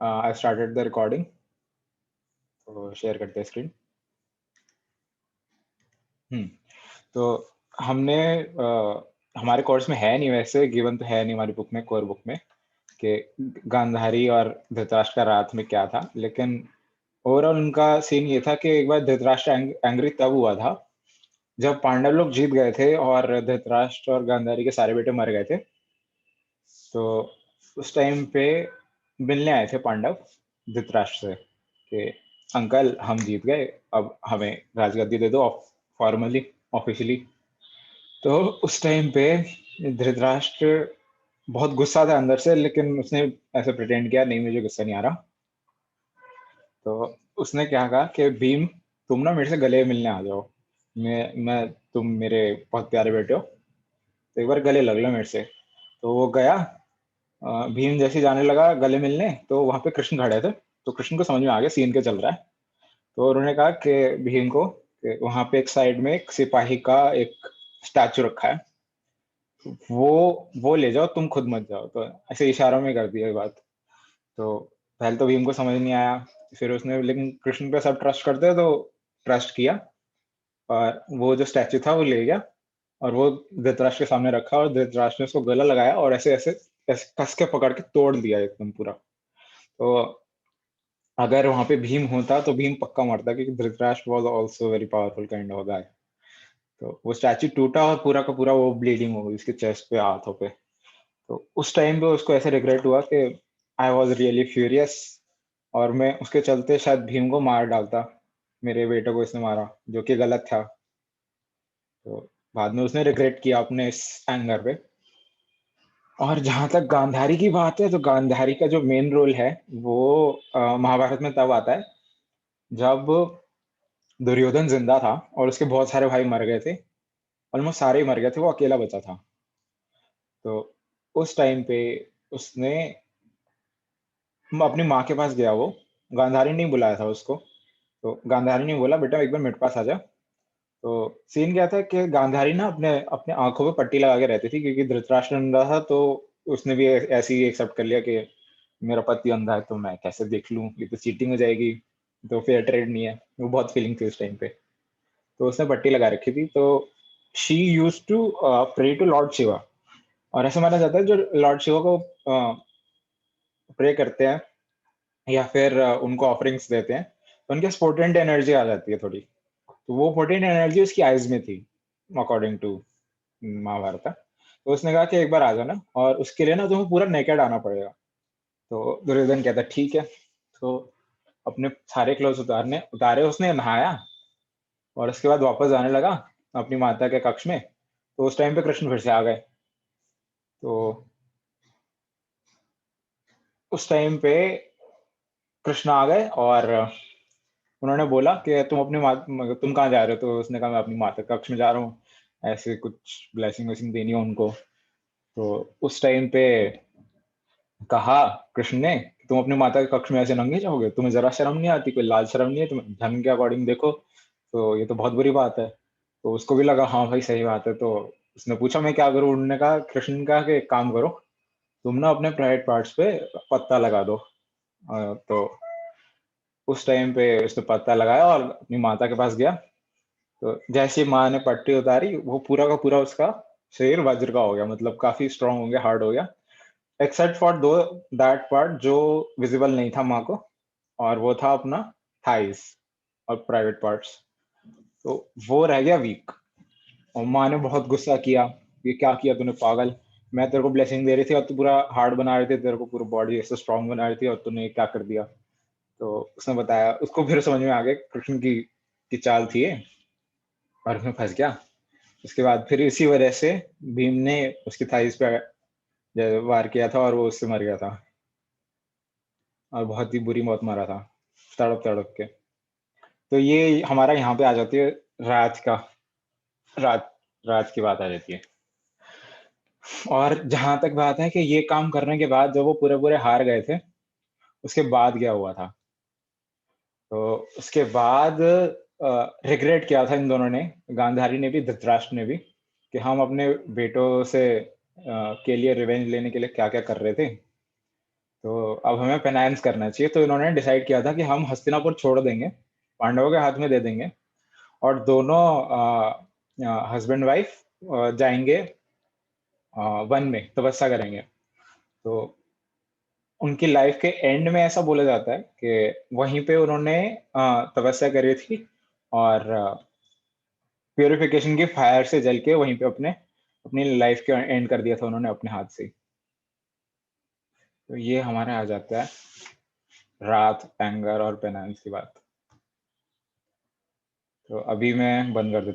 I started the recording. तो share करते हैं स्क्रीन। हम्म तो हमने हमारे कोर्स में है नहीं, वैसे गिवन तो है नहीं हमारी बुक में, कोर बुक में, कि गांधारी और धृतराष्ट्र का रात में क्या था। लेकिन ओवरऑल उनका सीन ये था कि एक बार धृतराष्ट्र एंग्री तब हुआ था जब पांडव लोग जीत गए थे और धृतराष्ट्र और गांधारी के सारे बेटे मर गए थे। तो उस टाइम पे मिलने आए थे पांडव धृतराष्ट्र से कि अंकल हम जीत गए, अब हमें राजगद्दी दे दो फॉर्मली, ऑफिशियली। तो उस टाइम पे धृतराष्ट्र बहुत गुस्सा था अंदर से, लेकिन उसने ऐसे प्रिटेंड किया नहीं मुझे गुस्सा नहीं आ रहा। तो उसने क्या कहा कि भीम तुम ना मेरे से गले मिलने आ जाओ, मैं तुम मेरे बहुत प्यारे बेटे हो, तो एक बार गले लग लो मेरे से। तो वो गया। भीम जैसे जाने लगा गले मिलने, तो वहां पे कृष्ण खड़े थे। तो कृष्ण को समझ में आ गया सीन क्या चल रहा है। तो उन्होंने कहा कि भीम को कि वहां पे एक साइड में एक सिपाही का एक स्टैचू रखा है, वो ले जाओ, तुम खुद मत जाओ। तो ऐसे इशारों में कर दिया ये बात। तो पहले तो भीम को समझ नहीं आया, फिर उसने लेकिन कृष्ण पे सब ट्रस्ट करते हैं तो ट्रस्ट किया, और वो जो स्टैचू था वो ले गया और वो धृतराष्ट्र के सामने रखा, और धृतराष्ट्र ने उसको गला लगाया और ऐसे ऐसे ऐसे कस के पकड़ के तोड़ दिया एकदम पूरा। तो अगर वहां पे भीम होता तो भीम पक्का मरता, क्योंकि Dhritarashtra was also very powerful kind of guy. तो वो स्टैचू टूटा और पूरा का पूरा वो ब्लीडिंग हो गई उसके चेस्ट पे, हाथों पे। तो उस टाइम पे उसको ऐसे रिग्रेट हुआ कि आई वॉज रियली फ्यूरियस, और मैं उसके चलते शायद भीम को मार डालता, मेरे बेटे को इसने मारा जो कि गलत था। तो बाद में उसने रिग्रेट किया अपने इस एंगर पे। और जहां तक गांधारी की बात है, तो गांधारी का जो मेन रोल है वो महाभारत में तब आता है जब दुर्योधन जिंदा था और उसके बहुत सारे भाई मर गए थे, ऑलमोस्ट सारे ही मर गए थे, वो अकेला बचा था। तो उस टाइम पे उसने अपनी माँ के पास गया वो, गांधारी ने बुलाया था उसको। तो गांधारी ने बोला बेटा एक बार मेरे पास आ जा। तो सीन क्या था कि गांधारी ना अपने अपने आंखों पे पट्टी लगा के रहती थी, क्योंकि धृतराष्ट्र अंधा था, तो उसने भी ऐसे ही एक्सेप्ट कर लिया कि मेरा पति अंधा है तो मैं कैसे देख लूं, ये तो चीटिंग हो जाएगी, तो फेयर ट्रेड नहीं है। वो बहुत फीलिंग थी उस टाइम पे, तो उसने पट्टी लगा रखी थी। तो she use to pray to lord Shiva, और ऐसा माना जाता है जो लॉर्ड शिवा को प्रे करते हैं या फिर उनको ऑफरिंग्स देते हैं, तो उनके पोटेंट एनर्जी आ जाती है थोड़ी। तो वो पोटेंट एनर्जी उसकी आइज में थी, अकॉर्डिंग टू महाभारत। तो उसने कहा कि एक बार आ जाना, और उसके लिए ना तुम्हें पूरा नेकेड आना पड़ेगा। तो दुर्योधन कहता ठीक है। तो अपने सारे क्लोथ्स उतारे उसने, नहाया, और उसके बाद वापस आने लगा अपनी माता के कक्ष में। तो उस टाइम पे कृष्ण फिर से आ गए। तो उस टाइम पे कृष्ण आ गए और उन्होंने बोला कि तुम कहाँ जा रहे हो। तो उसने कहा मैं अपनी माता के कक्ष में जा रहा हूँ, ऐसे कुछ ब्लेसिंग वेसिंग देनी है उनको। तो उस टाइम पे कहा कृष्ण ने कि तुम अपनी माता के कक्ष में ऐसे नंगे जाओगे, तुम्हें जरा शर्म नहीं आती, कोई लाज शर्म नहीं है तुम्हें, धर्म के अकॉर्डिंग देखो तो ये तो बहुत बुरी बात है। तो उसको भी लगा हाँ भाई सही बात है। तो उसने पूछा मैं क्या करूं। उन्होंने कहा, कृष्ण ने कहा कि एक काम करो, तुम ना अपने प्राइवेट पार्ट्स पे पत्ता लगा दो। तो उस टाइम पे उसने पत्ता लगाया और अपनी माता के पास गया। तो जैसे ही माँ ने पट्टी उतारी, वो पूरा का पूरा उसका शरीर वज्र का हो गया, मतलब काफी स्ट्रांग हो गया, हार्ड हो गया, एक्सेप्ट फॉर दो दैट पार्ट जो विजिबल नहीं था माँ को, और वो था अपना थाइस और प्राइवेट पार्ट्स। तो वो रह गया वीक। और माँ ने बहुत गुस्सा किया, ये क्या किया तूने पागल, मैं तेरे को ब्लेसिंग दे रही थी और तू पूरा हार्ड बना रही थी, तेरे को पूरा बॉडी ऐसे स्ट्रांग बना रही थी, और तूने क्या कर दिया। तो उसने बताया, उसको फिर समझ में आ गया कृष्ण की चाल थी ये, और उसमें फंस गया। उसके बाद फिर इसी वजह से भीम ने उसकी थाइस पे वार किया था और वो उससे मर गया था, और बहुत ही बुरी मौत मारा था, तड़प तड़प के। तो ये हमारा यहाँ पे आ जाती है राज का, राज राज की बात आ जाती है। और जहां तक बात है कि ये काम करने के बाद जब वो पूरे पूरे हार गए थे, उसके बाद क्या हुआ था। तो उसके बाद रिग्रेट किया था इन दोनों ने, गांधारी ने भी धृतराष्ट्र ने भी, कि हम अपने बेटों से के लिए रिवेंज लेने के लिए क्या क्या कर रहे थे। तो अब हमें पेनैंस करना चाहिए, तो इन्होंने डिसाइड किया था कि हम हस्तिनापुर छोड़ देंगे, पांडवों के हाथ में दे देंगे और दोनों हस्बैंड वाइफ जाएँगे वन में तपस्या करेंगे। तो उनकी लाइफ के एंड में ऐसा बोला जाता है कि वहीं पे उन्होंने तपस्या करी थी और प्यूरिफिकेशन की फायर से जल के वहीं पे अपनी लाइफ का एंड कर दिया था उन्होंने अपने हाथ से। तो ये हमारे आ जाता है रात, एंगर और पेनैंस की बात। तो अभी मैं बंद कर देता हूँ।